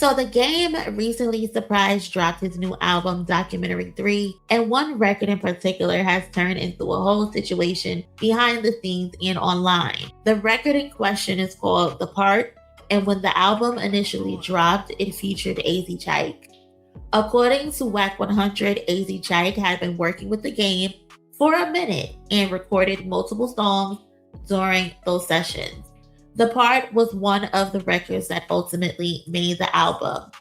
So the game recently surprise dropped his new album, Documentary 3, and one record in particular has turned into a whole situation behind the scenes and online. The record in question is called The Part, and when the album initially dropped, it featured AZChike. According to Whack 100, AZChike had been working with the game for a minute and recorded multiple songs during those sessions. The Part was one of the records that ultimately made the album,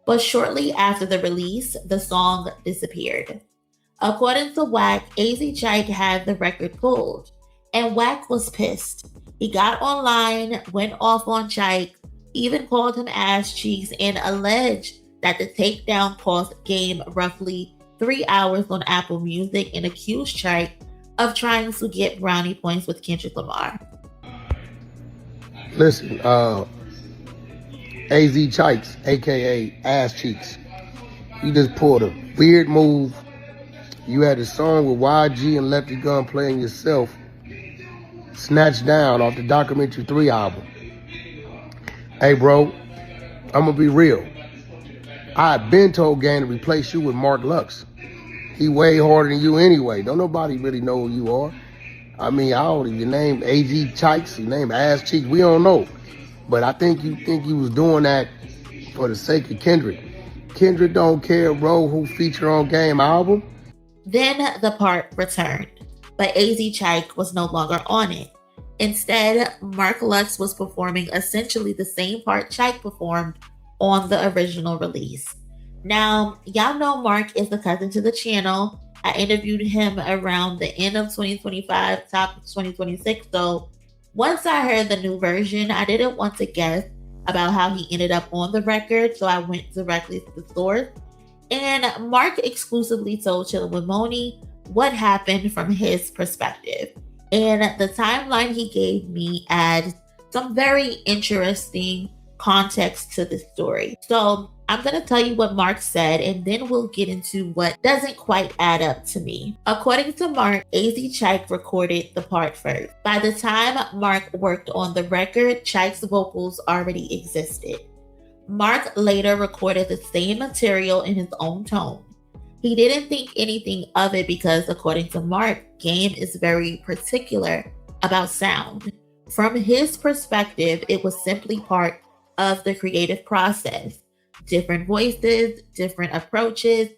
but shortly after the release, the song disappeared. According to Whack, AZChike had the record pulled, and Whack was pissed. He got online, went off on Chike, even called him ass cheeks, and alleged that the takedown cost Game roughly 3 hours on Apple Music and accused Chike of trying to get brownie points with Kendrick Lamar. Listen, AZChikes, aka Ass Cheeks, you just pulled a weird move. You had a song with YG and Lefty Gun playing yourself, snatched down off the Documentary 3 album. Hey bro, I'm gonna be real. I had been told Game to replace you with Mark Lux. He way harder than you anyway. Don't nobody really know who you are. I mean, I don't even, your name AZChikes, your name Ass Cheeks, we don't know. But I think you was doing that for the sake of Kendrick. Kendrick don't care, bro, who featured on Game album. Then The Part returned, but AZChike was no longer on it. Instead, Mark Lux was performing essentially the same part Chike performed on the original release. Now, y'all know Mark is the cousin to the channel. I interviewed him around the end of 2025, top of 2026. So once I heard the new version, I didn't want to guess about how he ended up on the record. So I went directly to the source. And Mark exclusively told Chillin' with Monie what happened from his perspective. And the timeline he gave me adds some very interesting context to the story. So I'm going to tell you what Mark said, and then we'll get into what doesn't quite add up to me. According to Mark, AZChike recorded The Part first. By the time Mark worked on the record, Chike's vocals already existed. Mark later recorded the same material in his own tone. He didn't think anything of it because, according to Mark, Game is very particular about sound. From his perspective, it was simply part of the creative process. Different voices, different approaches,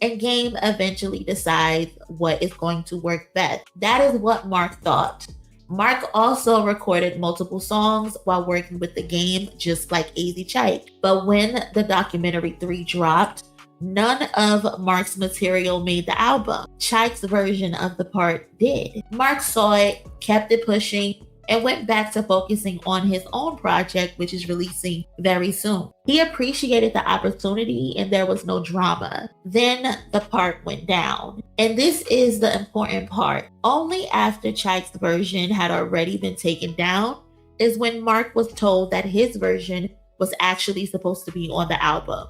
and Game eventually decides what is going to work best. That is what Mark thought. Mark also recorded multiple songs while working with the Game, just like AZChike. But when the Documentary 3 dropped, none of Mark's material made the album. Chike's version of The Part did. Mark saw it, kept it pushing, and went back to focusing on his own project, which is releasing very soon. He appreciated the opportunity and there was no drama. Then The Part went down. And this is the important part. Only after Chike's version had already been taken down is when Mark was told that his version was actually supposed to be on the album,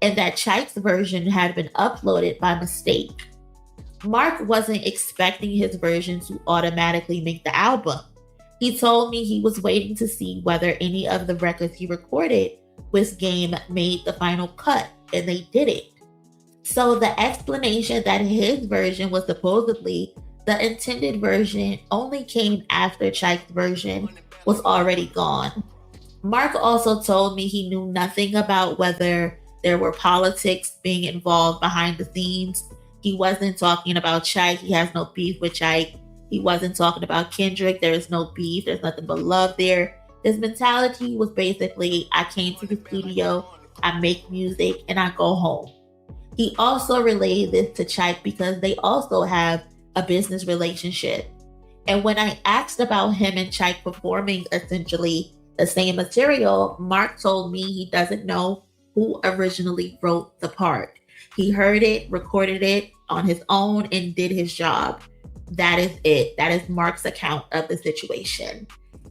and that Chike's version had been uploaded by mistake. Mark wasn't expecting his version to automatically make the album. He told me he was waiting to see whether any of the records he recorded with Game made the final cut, and they didn't. So the explanation that his version was supposedly the intended version only came after Chike's version was already gone. Mark also told me he knew nothing about whether there were politics being involved behind the scenes. He wasn't talking about Chike. He has no beef with Chike. He wasn't talking about Kendrick. There is no beef. There's nothing but love there. His mentality was basically, I came to the studio, I make music, and I go home. He also relayed this to Chike because they also have a business relationship. And when I asked about him and Chike performing essentially the same material, Mark told me he doesn't know who originally wrote The Part. He heard it, recorded it on his own, and did his job. That is it. That is Mark's account of the situation.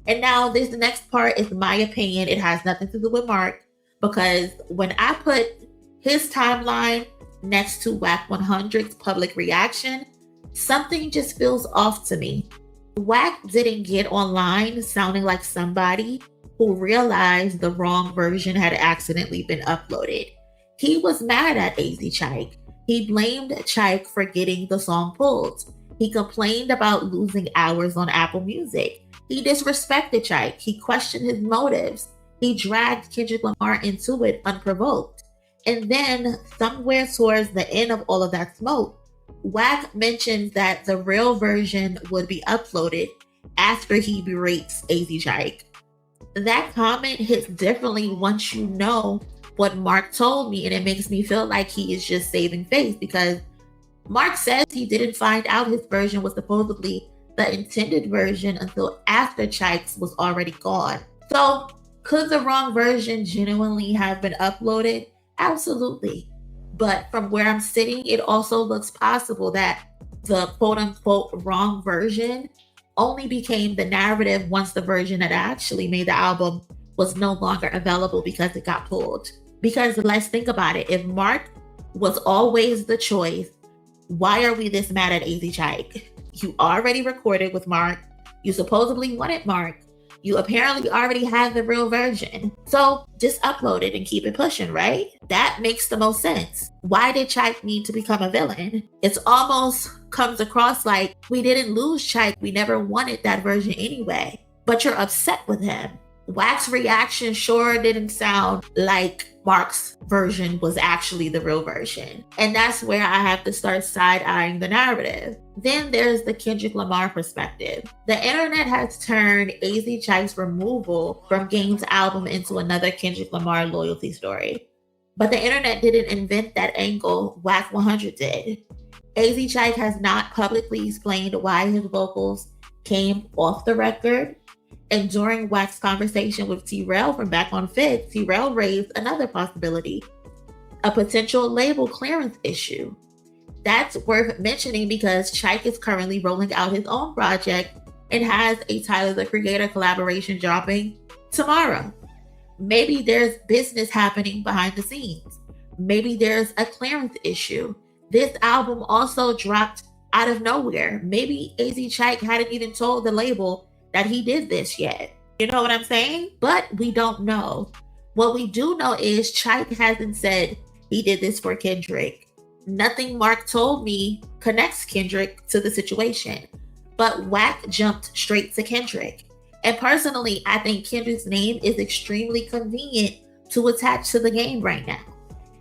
And now this next part is my opinion. It has nothing to do with Mark, because when I put his timeline next to Whack 100's public reaction, something just feels off to me. Whack didn't get online sounding like somebody who realized the wrong version had accidentally been uploaded. He was mad at AZChike. He blamed Chike for getting the song pulled. He complained about losing hours on Apple Music. He disrespected Chike. He questioned his motives. He dragged Kendrick Lamar into it unprovoked. And then, somewhere towards the end of all of that smoke, Wack mentions that the real version would be uploaded after he berates AZChike. That comment hits differently once you know what Mark told me, and it makes me feel like he is just saving face, because Mark says he didn't find out his version was supposedly the intended version until after Chike's was already gone. So, could the wrong version genuinely have been uploaded? Absolutely. But from where I'm sitting, it also looks possible that the quote-unquote wrong version only became the narrative once the version that actually made the album was no longer available because it got pulled. Because let's think about it. If Mark was always the choice, why are we this mad at AZChike? You already recorded with Mark. You supposedly wanted Mark. You apparently already have the real version. So just upload it and keep it pushing, right? That makes the most sense. Why did Chike need to become a villain? It almost comes across like we didn't lose Chike. We never wanted that version anyway. But you're upset with him. Wack's reaction sure didn't sound like Mark's version was actually the real version. And that's where I have to start side-eyeing the narrative. Then there's the Kendrick Lamar perspective. The internet has turned AZChike's removal from Game's album into another Kendrick Lamar loyalty story. But the internet didn't invent that angle, Wack 100 did. AZChike has not publicly explained why his vocals came off the record. And during Wack's conversation with T-Rell from back on Fit, T-Rell raised another possibility, a potential label clearance issue. That's worth mentioning because Chike is currently rolling out his own project and has a Tyler the Creator collaboration dropping tomorrow. Maybe there's business happening behind the scenes. Maybe there's a clearance issue. This album also dropped out of nowhere. Maybe AZChike hadn't even told the label that he did this yet. You know what I'm saying? But we don't know. What we do know is Chike hasn't said he did this for Kendrick. Nothing Mark told me connects Kendrick to the situation. But Wack jumped straight to Kendrick. And personally, I think Kendrick's name is extremely convenient to attach to the Game right now.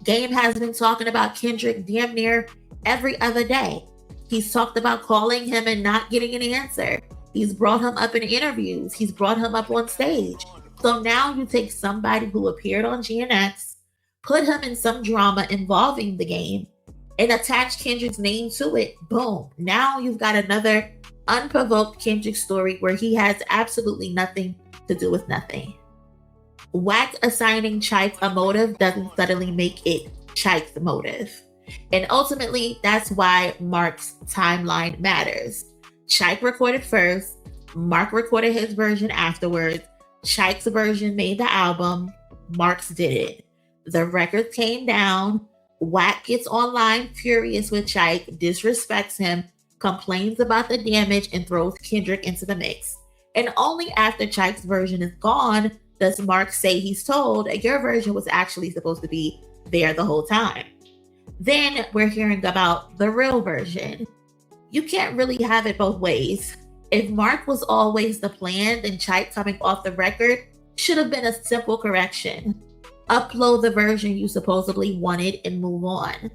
Game has been talking about Kendrick damn near every other day. He's talked about calling him and not getting an answer. He's brought him up in interviews. He's brought him up on stage. So now you take somebody who appeared on GNX, put him in some drama involving the Game, and attach Kendrick's name to it. Boom. Now you've got another unprovoked Kendrick story where he has absolutely nothing to do with nothing. Wack assigning Chike a motive doesn't suddenly make it Chike's motive. And ultimately, that's why Mark's timeline matters. Chike recorded first, Mark recorded his version afterwards, Chike's version made the album, Mark's didn't. The record came down, Wack gets online furious with Chike, disrespects him, complains about the damage, and throws Kendrick into the mix. And only after Chike's version is gone does Mark say he's told your version was actually supposed to be there the whole time. Then we're hearing about the real version. You can't really have it both ways. If Mark was always the plan, then Chike coming off the record should have been a simple correction. Upload the version you supposedly wanted and move on.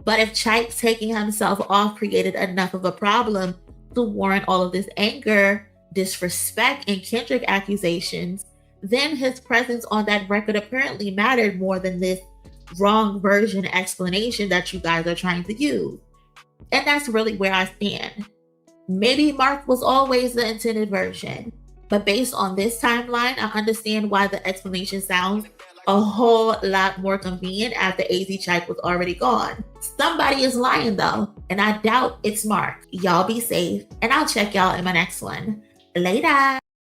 But if Chike taking himself off created enough of a problem to warrant all of this anger, disrespect, and Kendrick accusations, then his presence on that record apparently mattered more than this wrong version explanation that you guys are trying to use. And that's really where I stand. Maybe Mark was always the intended version, but based on this timeline, I understand why the explanation sounds a whole lot more convenient after AZChike was already gone. Somebody is lying though, and I doubt it's Mark. Y'all be safe, and I'll check y'all in my next one. Later.